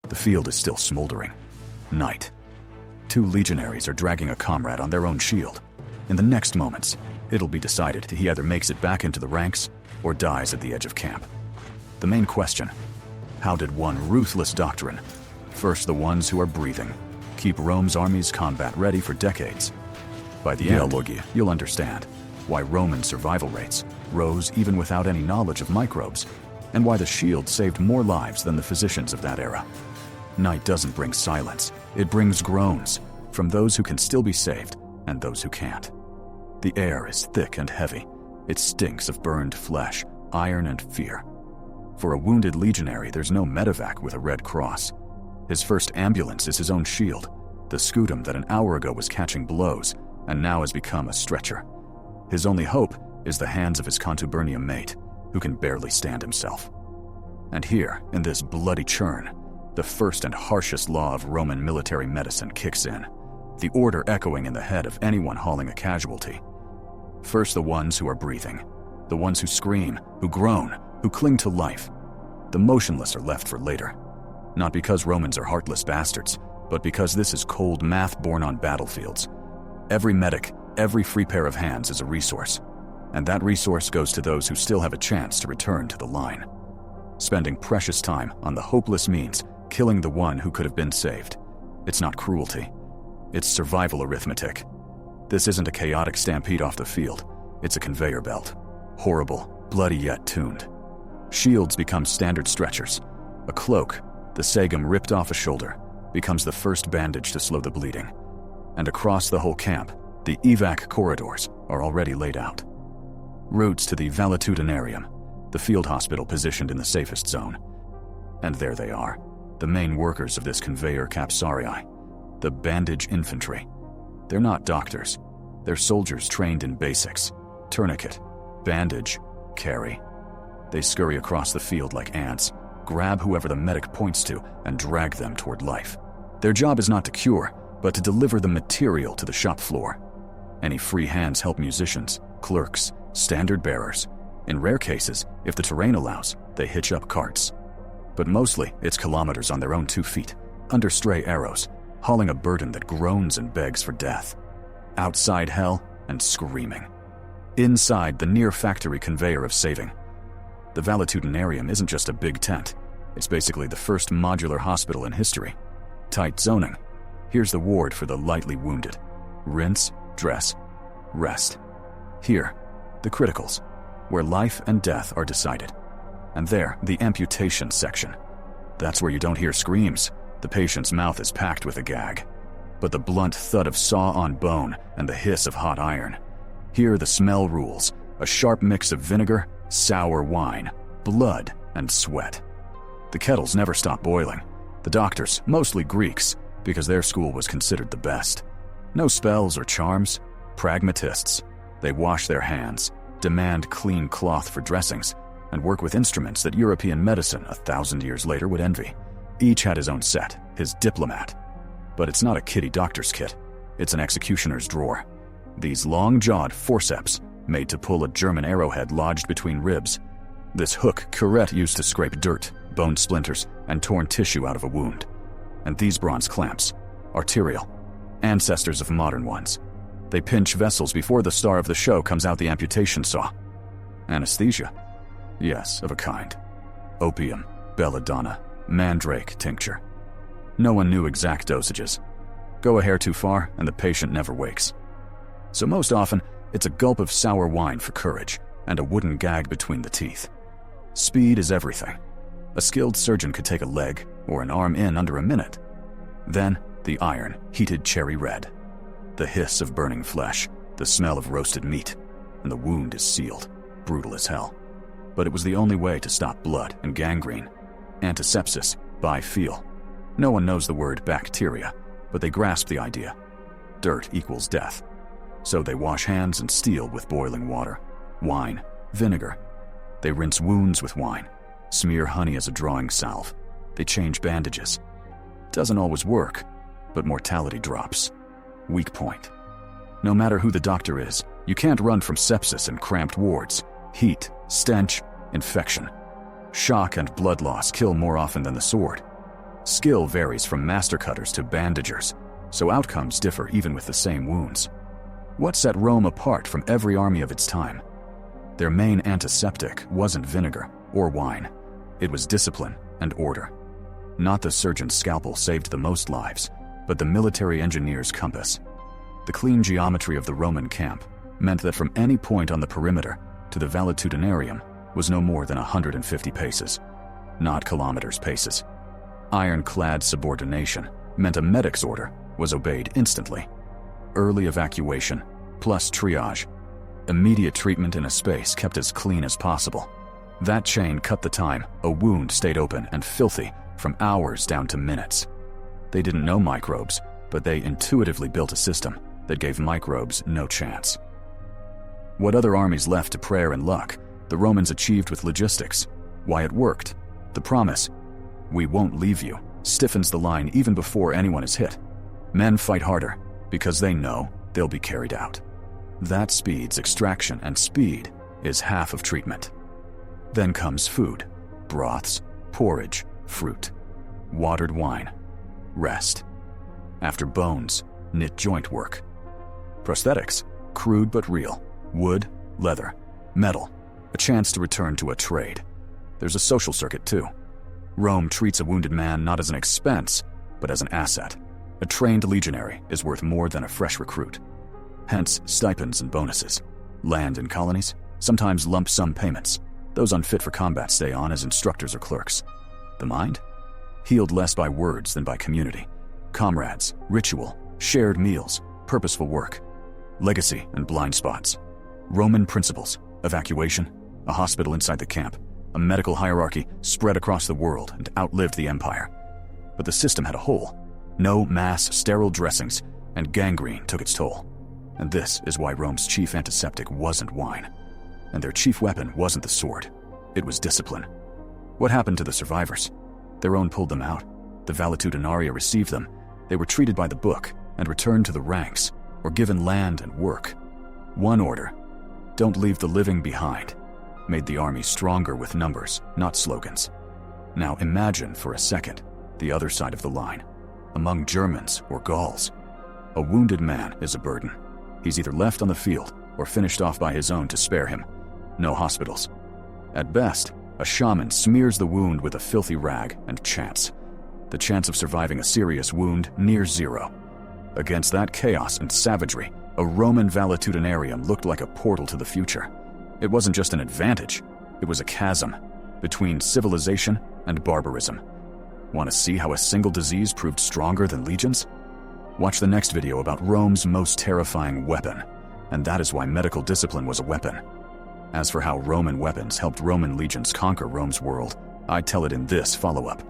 The field is still smoldering. Night. 2 legionaries are dragging a comrade on their own shield. In the next moments, it'll be decided he either makes it back into the ranks or dies at the edge of camp. The main question: how did one ruthless doctrine, first the ones who are breathing, keep Rome's armies combat ready for decades? By the end, you'll understand why Roman survival rates rose even without any knowledge of microbes, and why the shield saved more lives than the physicians of that era. Night doesn't bring silence, it brings groans from those who can still be saved and those who can't. The air is thick and heavy. It stinks of burned flesh, iron, and fear. For a wounded legionary, there's no medevac with a red cross. His first ambulance is his own shield, the scutum that an hour ago was catching blows and now has become a stretcher. His only hope is the hands of his contubernium mate, who can barely stand himself. And here, in this bloody churn, the first and harshest law of Roman military medicine kicks in, the order echoing in the head of anyone hauling a casualty. First the ones who are breathing, the ones who scream, who groan, who cling to life. The motionless are left for later. Not because Romans are heartless bastards, but because this is cold math born on battlefields. Every medic, every free pair of hands is a resource, and that resource goes to those who still have a chance to return to the line. Spending precious time on the hopeless means killing the one who could have been saved. It's not cruelty. It's survival arithmetic. This isn't a chaotic stampede off the field. It's a conveyor belt. Horrible, bloody yet tuned. Shields become standard stretchers. A cloak, the sagum ripped off a shoulder, becomes the first bandage to slow the bleeding. And across the whole camp, the evac corridors are already laid out. Routes to the valetudinarium, the field hospital positioned in the safest zone. And there they are, the main workers of this conveyor capsarii, the bandage infantry. They're not doctors. They're soldiers trained in basics: tourniquet, bandage, carry. They scurry across the field like ants, grab whoever the medic points to, and drag them toward life. Their job is not to cure, but to deliver the material to the shop floor. Any free hands help musicians, clerks, standard bearers. In rare cases, if the terrain allows, they hitch up carts. But mostly, it's kilometers on their own 2 feet, under stray arrows, hauling a burden that groans and begs for death. Outside hell and screaming. Inside the near-factory conveyor of saving. The valetudinarium isn't just a big tent. It's basically the first modular hospital in history. Tight zoning. Here's the ward for the lightly wounded. Rinse, dress, rest. Here, the criticals, where life and death are decided. And there, the amputation section. That's where you don't hear screams. The patient's mouth is packed with a gag. But the blunt thud of saw on bone and the hiss of hot iron. Here the smell rules, a sharp mix of vinegar, sour wine, blood, and sweat. The kettles never stop boiling. The doctors, mostly Greeks, because their school was considered the best. No spells or charms, pragmatists. They wash their hands, demand clean cloth for dressings, and work with instruments that European medicine 1,000 years later would envy. Each had his own set, his diplomat. But it's not a kiddie doctor's kit. It's an executioner's drawer. These long-jawed forceps, made to pull a German arrowhead lodged between ribs. This hook curette used to scrape dirt, bone splinters, and torn tissue out of a wound. And these bronze clamps, arterial, ancestors of modern ones. They pinch vessels before the star of the show comes out the amputation saw. Anesthesia? Yes, of a kind. Opium, belladonna, mandrake tincture. No one knew exact dosages. Go a hair too far, and the patient never wakes. So most often, it's a gulp of sour wine for courage, and a wooden gag between the teeth. Speed is everything. A skilled surgeon could take a leg or an arm in under a minute. Then, the iron, heated cherry red. The hiss of burning flesh, the smell of roasted meat, and the wound is sealed, brutal as hell. But it was the only way to stop blood and gangrene. Antisepsis, by feel. No one knows the word bacteria, but they grasp the idea. Dirt equals death. So they wash hands and steel with boiling water, wine, vinegar. They rinse wounds with wine, smear honey as a drawing salve. They change bandages. Doesn't always work, but mortality drops. Weak point. No matter who the doctor is, you can't run from sepsis and cramped wards, heat, stench, infection. Shock and blood loss kill more often than the sword. Skill varies from master cutters to bandagers, so outcomes differ even with the same wounds. What set Rome apart from every army of its time? Their main antiseptic wasn't vinegar or wine. It was discipline and order. Not the surgeon's scalpel saved the most lives, but the military engineer's compass. The clean geometry of the Roman camp meant that from any point on the perimeter to the valetudinarium was no more than 150 paces, not kilometers paces. Ironclad subordination meant a medic's order was obeyed instantly. Early evacuation plus triage. Immediate treatment in a space kept as clean as possible. That chain cut the time a wound stayed open and filthy from hours down to minutes. They didn't know microbes, but they intuitively built a system that gave microbes no chance. What other armies left to prayer and luck, the Romans achieved with logistics. Why it worked? The promise, "We won't leave you," stiffens the line even before anyone is hit. Men fight harder because they know they'll be carried out. That speeds extraction, and speed is half of treatment. Then comes food, broths, porridge, fruit, watered wine, rest. After bones, knit joint work. Prosthetics, crude but real, wood, leather, metal, a chance to return to a trade. There's a social circuit too. Rome treats a wounded man not as an expense, but as an asset. A trained legionary is worth more than a fresh recruit. Hence, stipends and bonuses. Land in colonies, sometimes lump sum payments. Those unfit for combat stay on as instructors or clerks. The mind? Healed less by words than by community. Comrades, ritual, shared meals, purposeful work. Legacy and blind spots. Roman principles, evacuation, a hospital inside the camp, a medical hierarchy spread across the world and outlived the empire. But the system had a hole. No mass sterile dressings, and gangrene took its toll. And this is why Rome's chief antiseptic wasn't wine. And their chief weapon wasn't the sword. It was discipline. What happened to the survivors? Their own pulled them out. The valetudinaria received them. They were treated by the book and returned to the ranks, or given land and work. One order, don't leave the living behind, made the army stronger with numbers, not slogans. Now imagine for a second the other side of the line. Among Germans or Gauls, a wounded man is a burden. He's either left on the field or finished off by his own to spare him. No hospitals. At best, a shaman smears the wound with a filthy rag and chants. The chance of surviving a serious wound near zero. Against that chaos and savagery, a Roman valetudinarium looked like a portal to the future. It wasn't just an advantage, it was a chasm between civilization and barbarism. Want to see how a single disease proved stronger than legions? Watch the next video about Rome's most terrifying weapon, and that is why medical discipline was a weapon. As for how Roman weapons helped Roman legions conquer Rome's world, I tell it in this follow-up.